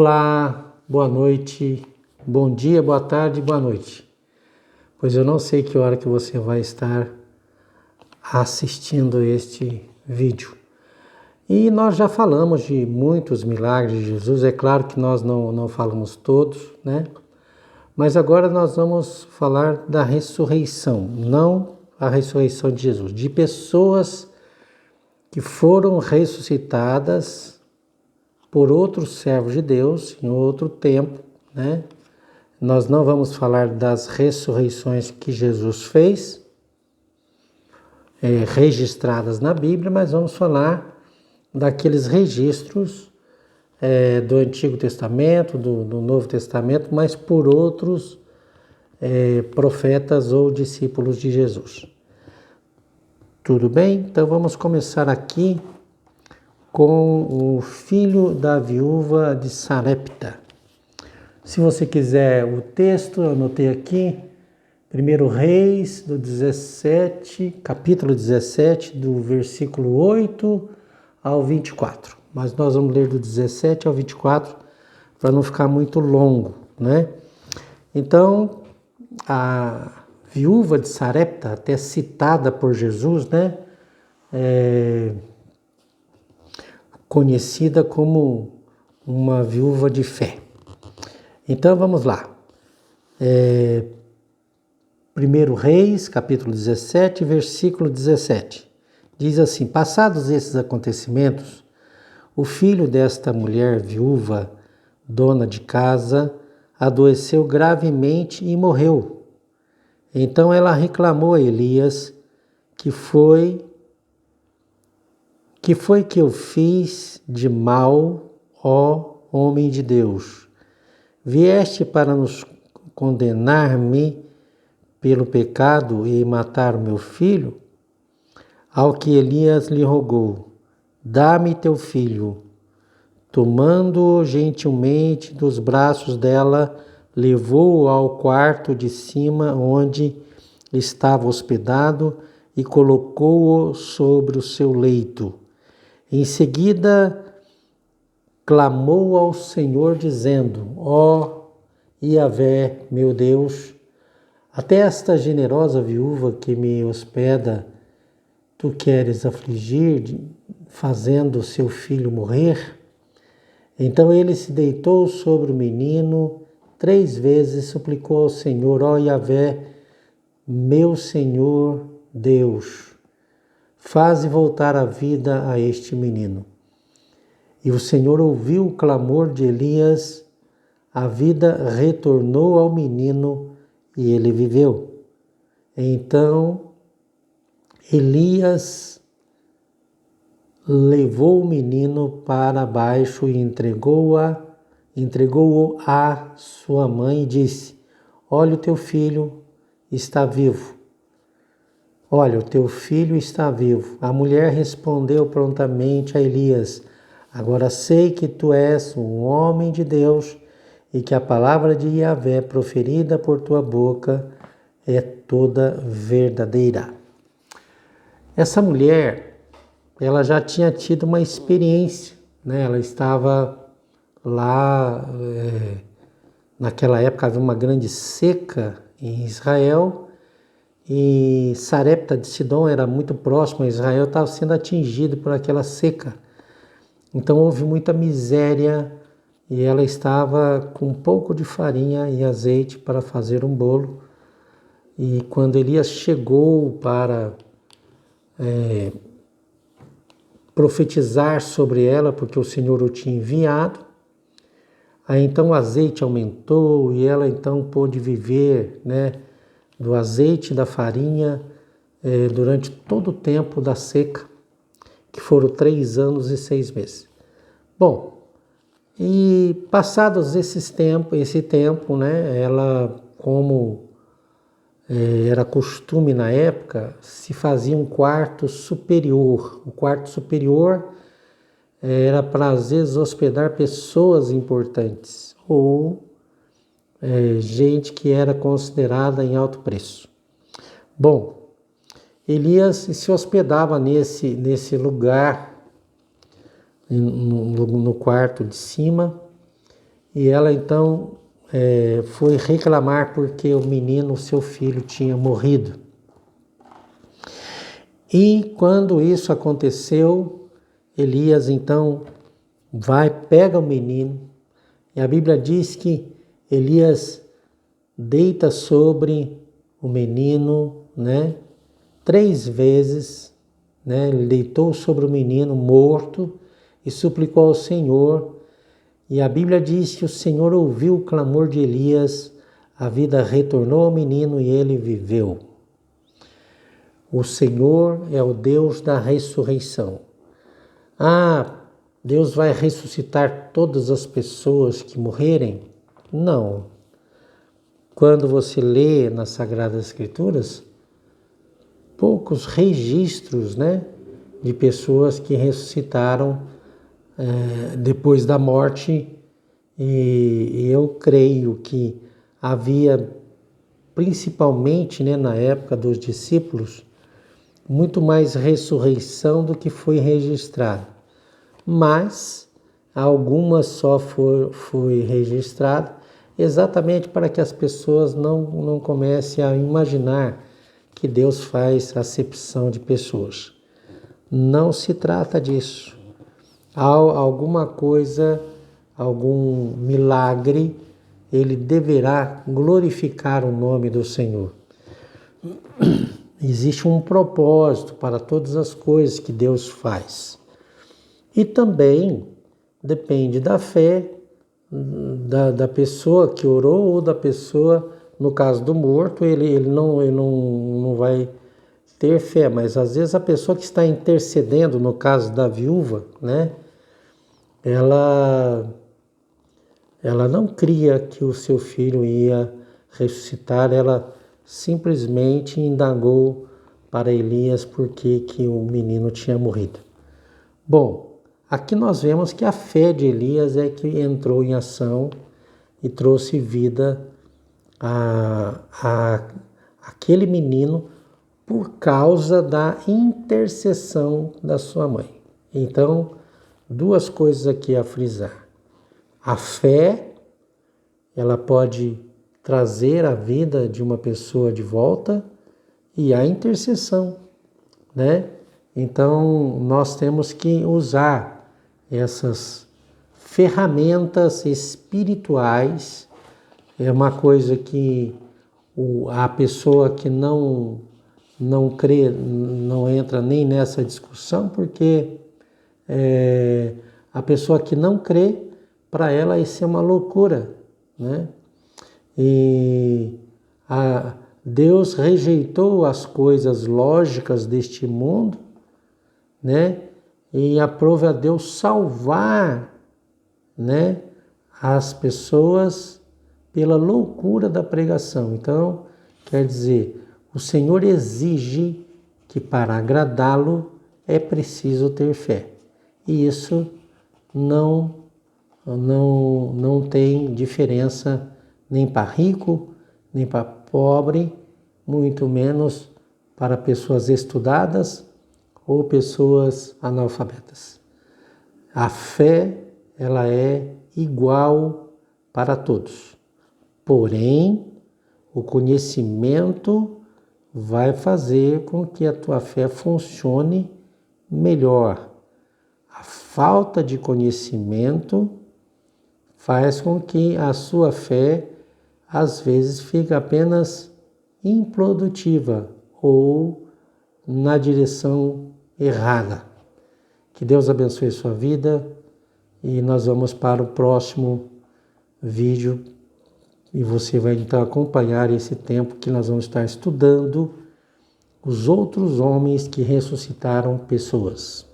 Olá, boa noite, bom dia, boa tarde, boa noite. Pois eu não sei que hora que você vai estar assistindo este vídeo. E nós já falamos de muitos milagres de Jesus, é claro que nós não falamos todos, né? Mas agora nós vamos falar da ressurreição, não a ressurreição de Jesus, de pessoas que foram ressuscitadas por outros servos de Deus em outro tempo, né? Nós não vamos falar das ressurreições que Jesus fez, registradas na Bíblia, mas vamos falar daqueles registros do Antigo Testamento, do Novo Testamento, mas por outros profetas ou discípulos de Jesus. Tudo bem? Então vamos começar aqui com o filho da viúva de Sarepta. Se você quiser o texto, eu anotei aqui, 1 Reis, do 17, capítulo 17, do versículo 8 ao 24. Mas nós vamos ler do 17 ao 24, para não ficar muito longo, né? Então, a viúva de Sarepta, até citada por Jesus, né? Conhecida como uma viúva de fé. Então vamos lá. 1 Reis, capítulo 17, versículo 17. Diz assim: passados esses acontecimentos, o filho desta mulher viúva, dona de casa, adoeceu gravemente e morreu. Então ela reclamou a Elias: que foi que eu fiz de mal, ó homem de Deus? Vieste para nos condenar-me pelo pecado e matar o meu filho? Ao que Elias lhe rogou: dá-me teu filho. Tomando-o gentilmente dos braços dela, levou-o ao quarto de cima onde estava hospedado e colocou-o sobre o seu leito. Em seguida, clamou ao Senhor, dizendo: ó Yahvé, meu Deus, até esta generosa viúva que me hospeda, tu queres afligir, fazendo seu filho morrer? Então ele se deitou sobre o menino, 3 vezes suplicou ao Senhor: ó Yahvé, meu Senhor Deus, faze voltar a vida a este menino. E o Senhor ouviu o clamor de Elias, a vida retornou ao menino e ele viveu. Então Elias levou o menino para baixo e entregou-o à sua mãe e disse: olha, o teu filho está vivo. Olha, o teu filho está vivo. A mulher respondeu prontamente a Elias: agora sei que tu és um homem de Deus e que a palavra de Yahvé proferida por tua boca é toda verdadeira. Essa mulher, ela já tinha tido uma experiência, né? Ela estava lá, naquela época havia uma grande seca em Israel, e Sarepta de Sidom era muito próximo a Israel, estava sendo atingido por aquela seca. Então houve muita miséria e ela estava com um pouco de farinha e azeite para fazer um bolo. E quando Elias chegou para profetizar sobre ela, porque o Senhor o tinha enviado, aí então o azeite aumentou e ela então pôde viver, né, do azeite e da farinha durante todo o tempo da seca, que foram 3 anos e 6 meses. Bom, e passados esse tempo, né, ela, como era costume na época, se fazia um quarto superior. O quarto superior era para, às vezes, hospedar pessoas importantes ou gente que era considerada em alto preço. Bom, Elias se hospedava nesse lugar, no quarto de cima, e ela então foi reclamar porque o menino, seu filho, tinha morrido. E quando isso aconteceu, Elias então pega o menino, e a Bíblia diz que Elias deita sobre o menino, né? 3 vezes, né? Ele deitou sobre o menino morto e suplicou ao Senhor. E a Bíblia diz que o Senhor ouviu o clamor de Elias, a vida retornou ao menino e ele viveu. O Senhor é o Deus da ressurreição. Deus vai ressuscitar todas as pessoas que morrerem? Não. Quando você lê nas Sagradas Escrituras, poucos registros, né, de pessoas que ressuscitaram depois da morte, e eu creio que havia, principalmente, né, na época dos discípulos, muito mais ressurreição do que foi registrado. Mas algumas só foi registrado exatamente para que as pessoas não comecem a imaginar que Deus faz acepção de pessoas. Não se trata disso. Há alguma coisa, algum milagre, ele deverá glorificar o nome do Senhor. Existe um propósito para todas as coisas que Deus faz. E também depende da fé da pessoa que orou ou da pessoa, no caso do morto, ele não vai ter fé, mas às vezes a pessoa que está intercedendo, no caso da viúva, né, ela não cria que o seu filho ia ressuscitar, ela simplesmente indagou para Elias por que o menino tinha morrido. Bom, aqui nós vemos que a fé de Elias é que entrou em ação e trouxe vida a aquele menino por causa da intercessão da sua mãe. Então, 2 coisas aqui a frisar. A fé, ela pode trazer a vida de uma pessoa de volta, e a intercessão, né? Então, nós temos que usar essas ferramentas espirituais. É uma coisa que a pessoa que não crê, não entra nem nessa discussão, porque a pessoa que não crê, para ela isso é uma loucura, né? E Deus rejeitou as coisas lógicas deste mundo, né? E aprove a Deus salvar, né, as pessoas pela loucura da pregação. Então, quer dizer, o Senhor exige que para agradá-lo é preciso ter fé. E isso não tem diferença nem para rico, nem para pobre, muito menos para pessoas estudadas ou pessoas analfabetas. A fé, ela é igual para todos. Porém, o conhecimento vai fazer com que a tua fé funcione melhor. A falta de conhecimento faz com que a sua fé, às vezes, fique apenas improdutiva ou na direção errada. Que Deus abençoe sua vida e nós vamos para o próximo vídeo e você vai então acompanhar esse tempo que nós vamos estar estudando os outros homens que ressuscitaram pessoas.